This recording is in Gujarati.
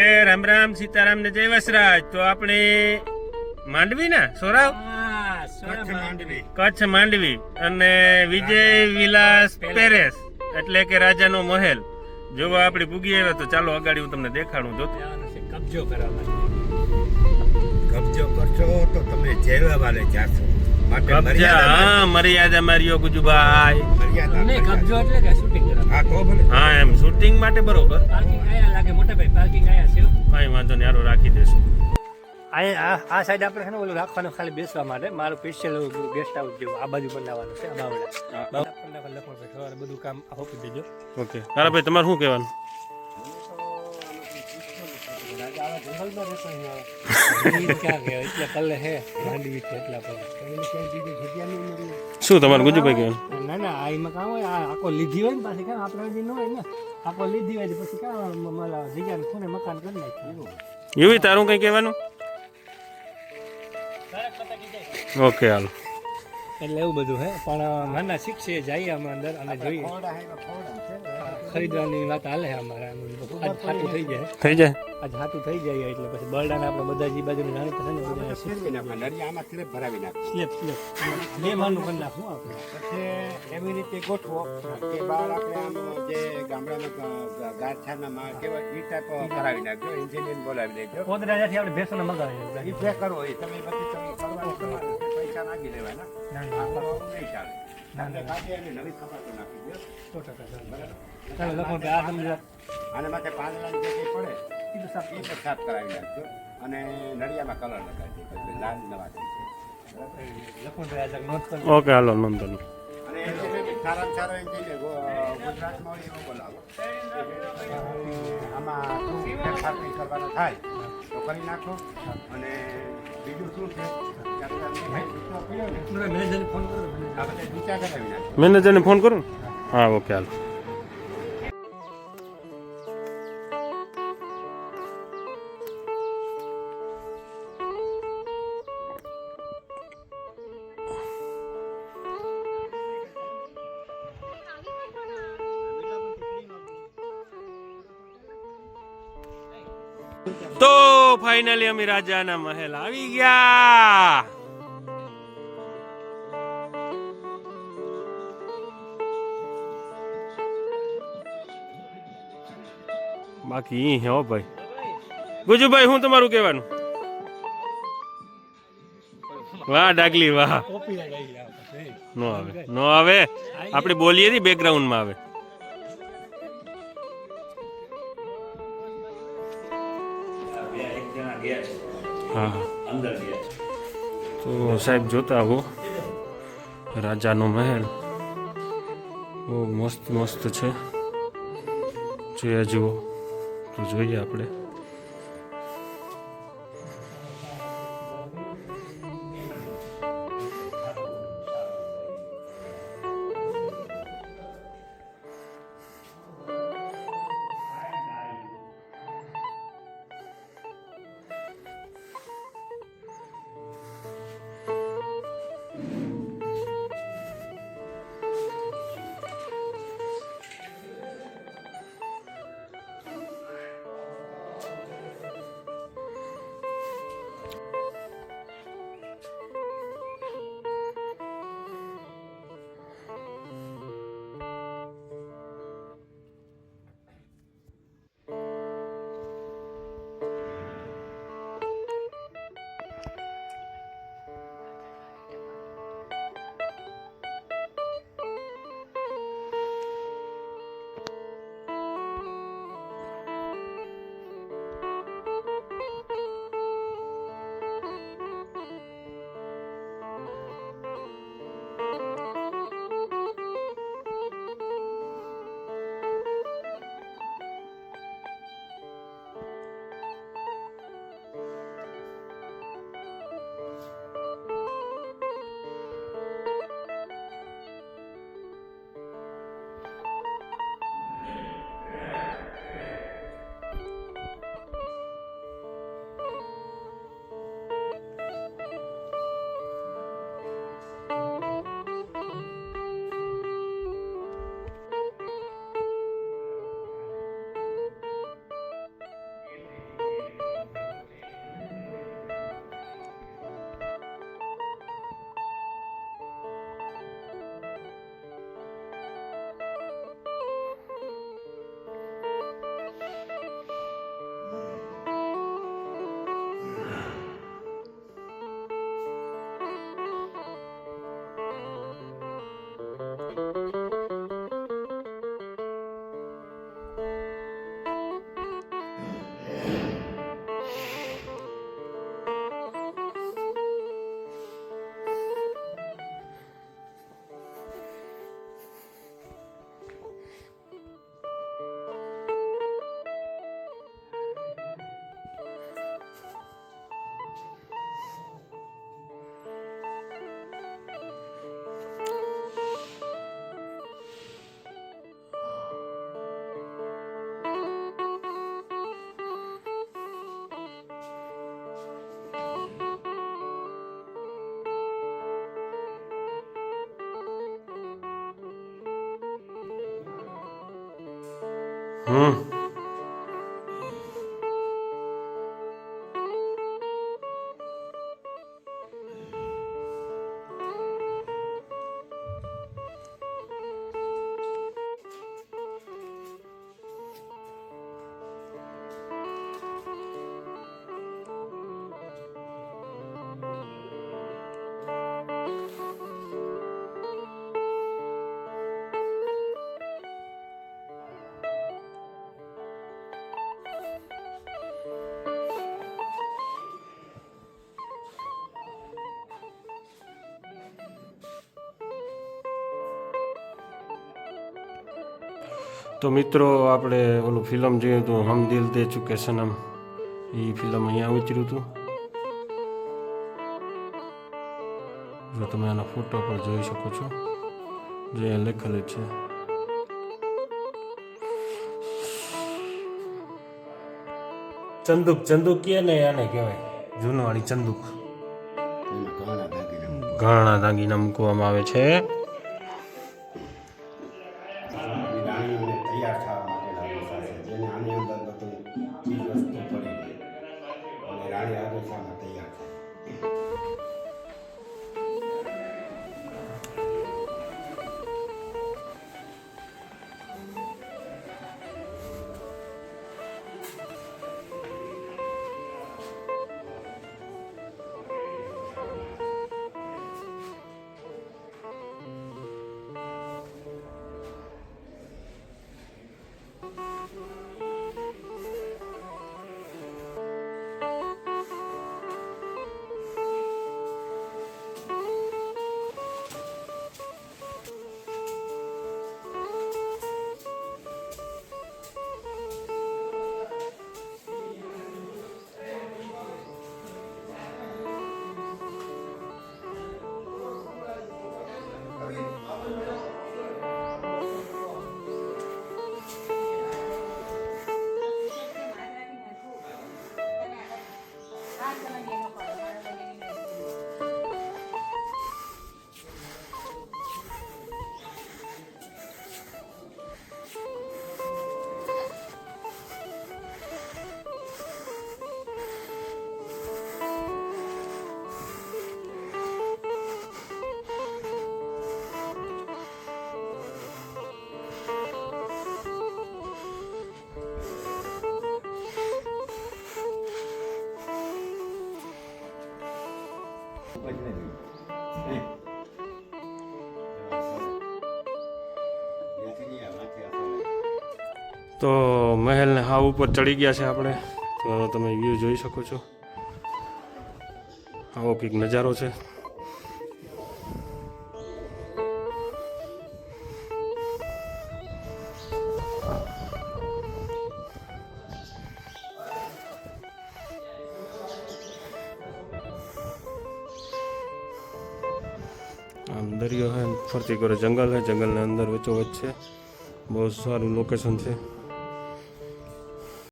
રામ રામ સીતારામ ને જય વસરાજ. તો આપણે માંડવી ના સોરાવ કચ્છ માંડવી અને વિજય વિલાસ પેરેસ એટલે કે રાજાનો મહેલ જોવા આપણે પૂગી આવ્યા. તો ચાલો અગાડી હું તમને દેખાડું. જો કબજો કરવા કબજો કરશો તો તમે જેલવા વાલે જાશો. મર્યાદા માર્યો ગુજુભાઈ. કબજો એટલે કે શૂટિંગ કરવા. હા એમ શૂટિંગ માટે બરોબર. પાર્કિંગ આયા લાગે મોટા ભાઈ, પાર્કિંગ આયા છે. કઈ વાંધો નહીં, હારો રાખી દેશું. આ સાઈડ આપણે છે ને ઓલું રાખવાનું ખાલી બેસવા માટે. મારું સ્પેશિયલ ગેસ્ટ હાઉસ જેવું આ બાજુ બનાવવાનું છે. બધું કામ હોપી દેજો. ઓકે હારા ભાઈ, તમારે શું કહેવાનું? શું તમારે ગુજુભાઈ કહેવાનું? ના ના એમાં કામ હોય, આખો લીધી હોય ને પાછી કામ આપણે હજી ન હોય ને, આખો લીધી હોય પછી કામ જગ્યા ખૂણે મકાન કરી નાખ્યું. એવું તારું કઈ કહેવાનું? ઓકે હાલો. એટલે એવું બધું હે. પણ નાના શીખશે જઈએ અમે અંદર અને જોઈએ. ખરીદવાની વાત હાલે છે અમારે. આજ હાથું થઈ જાય થઈ જાય આજ હાથું થઈ જાય એટલે પછી બરડાને આપણે બધા જે બાજુ નાની થશે ને સ્લેબ બે માનું કરી નાખવું આપણે. પછી એવી રીતે ગોઠવો કે બહાર આપણે આમ જે ગામડામાં ગાંઠાના કેવા એ ટાઈપ કરાવી નાખજો. એન્જિનિયર બોલાવી દેજો. કોદરાથી આપણે ભેંસોને મગાવી એ જે કરો એ તમે પછી તમે કરવાનું પૈસા નાખી દેવાના. નહીં ચાલે. નવી કપાતો નાખી દો. 100% ચાલો લખો કે આ તમને આને માટે 5 લાખ જે કંઈ પડે એ તો સાફ કરાવી નાખજો. અને નળિયામાં કલર લગાવી દેજો. લાલ નવા થઈ જાય. લખો ભાઈ આ નોટ કરો. ઓકે હાલો નોંધો. અને એન્જિનિયર સારામાં સારો એન્જિનિયર ગુજરાતમાં એવો બોલાવો. આમાં ફેરફાર કંઈ કરવાનો થાય તો કરી નાખો. અને બીજું શું છે મેનેજરને ફોન કરો. આ બધા વિચાર કરાવી નાખો. મેનેજરને ફોન કરું. હા ઓકે હાલો. તો ફાઇનલી અમે રાજાના મહેલ આવી ગયા. બાકી હે હો ભાઈ. ગુજુભાઈ હું તમારું કહેવાનું? વાહ ડાગલી વાહ. નો આવે નો આવે, આપણે બોલીએ ને બેકગ્રાઉન્ડમાં આવે. હા તો સાહેબ જોતા હો રાજાનો મહેલ બહુ મસ્ત મસ્ત છે. જોયા જુઓ તો જોઈએ આપણે. હમ તો મિત્રો આપણે ઓલું ફિલ્મ જોયું હતું હમ દિલ દે ચુકે સનમ, એ ફિલ્મ અહીંયા ઉતર્યું હતું. જો તમે આના ફોટો પર જોઈ શકો છો, જે અહીંયા લખેલું છે. ચંદુક ચંદુક કહે ને આને કહેવાય જૂનવાળી ચંદુક. ઘાણા દાગીના મૂકવામાં આવે છે. રાણીઓને તૈયાર થવા માટેના પૈસા છે, જેને આની અંદર બધું ચીજ વસ્તુ પડી ગઈ અને રાણી આગળ સામે તૈયાર થાય. તો મહેલને હાવ ઉપર ચડી ગયા છે આપણે, તો તમે વ્યૂ જોઈ શકો છો. આવો કંઈક નજારો છે. આમ દરિયો છે, ફરતી કરે જંગલ છે, જંગલની અંદર વચ્ચોવચ્ચ છે. બહુ સારું લોકેશન છે.